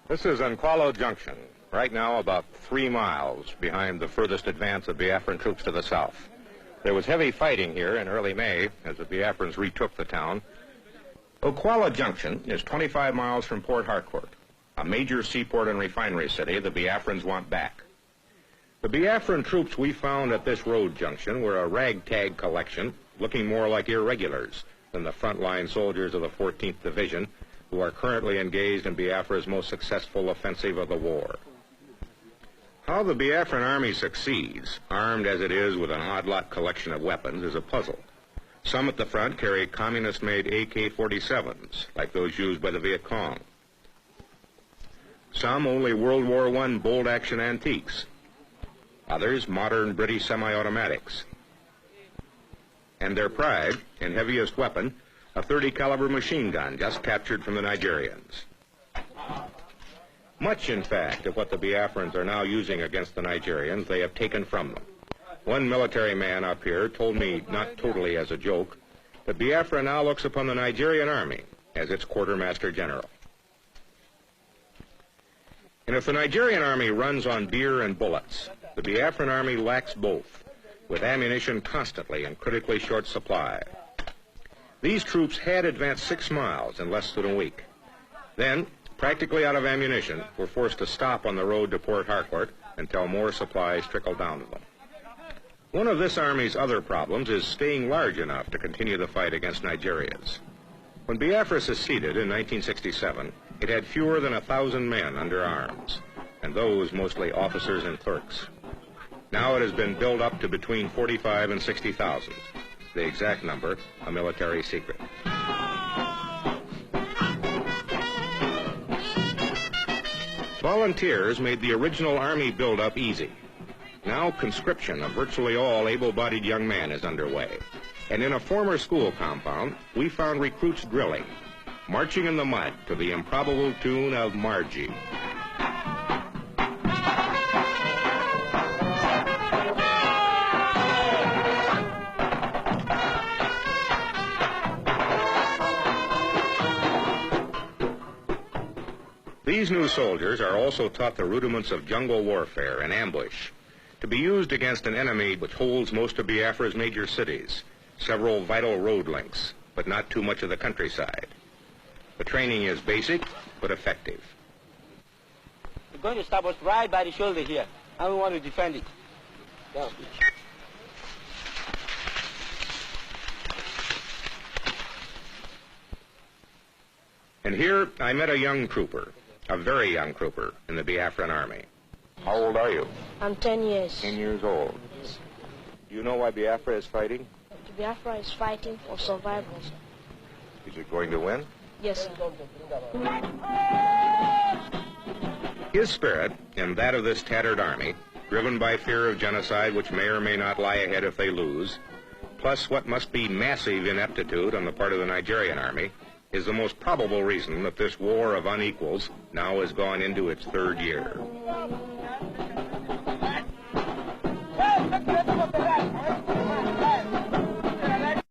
This is Nkwalo Junction, right now about 3 miles behind the furthest advance of Biafran troops to the south. There was heavy fighting here in early May as the Biafrans retook the town. Nkwalo Junction is 25 miles from Port Harcourt, a major seaport and refinery city the Biafrans want back. The Biafran troops we found at this road junction were a ragtag collection, looking more like irregulars than the frontline soldiers of the 14th Division, who are currently engaged in Biafra's most successful offensive of the war. How the Biafran army succeeds, armed as it is with an odd-lot collection of weapons, is a puzzle. Some at the front carry communist-made AK-47s, like those used by the Viet Cong. Some only World War I bolt-action antiques. Others modern British semi-automatics. And their pride, in heaviest weapon, a .30 caliber machine gun just captured from the Nigerians. Much, in fact, of what the Biafrans are now using against the Nigerians they have taken from them. One military man up here told me, not totally as a joke, that Biafra now looks upon the Nigerian army as its quartermaster general. And if the Nigerian army runs on beer and bullets, the Biafran army lacks both, with ammunition constantly in critically short supply. These troops had advanced 6 miles in less than a week. Then, practically out of ammunition, were forced to stop on the road to Port Harcourt until more supplies trickled down to them. One of this army's other problems is staying large enough to continue the fight against Nigerians. When Biafra seceded in 1967, it had fewer than 1,000 men under arms, and those mostly officers and clerks. Now it has been built up to between 45 and 60,000. The exact number, a military secret. Volunteers made the original army build-up easy. Now conscription of virtually all able-bodied young men is underway. And in a former school compound, we found recruits drilling, marching in the mud to the improbable tune of Margie. These new soldiers are also taught the rudiments of jungle warfare and ambush, to be used against an enemy which holds most of Biafra's major cities, several vital road links, but not too much of the countryside. The training is basic, but effective. We're going to stop us right by the shoulder here, and we want to defend it. Go. And here I met a young trooper, a very young trooper in the Biafran army. How old are you? I'm 10 years. 10 years old. Yes. Do you know why Biafra is fighting? Biafra is fighting for survival. Is it going to win? Yes, sir. His spirit, and that of this tattered army, driven by fear of genocide which may or may not lie ahead if they lose, plus what must be massive ineptitude on the part of the Nigerian army, is the most probable reason that this war of unequals now has gone into its 3rd year.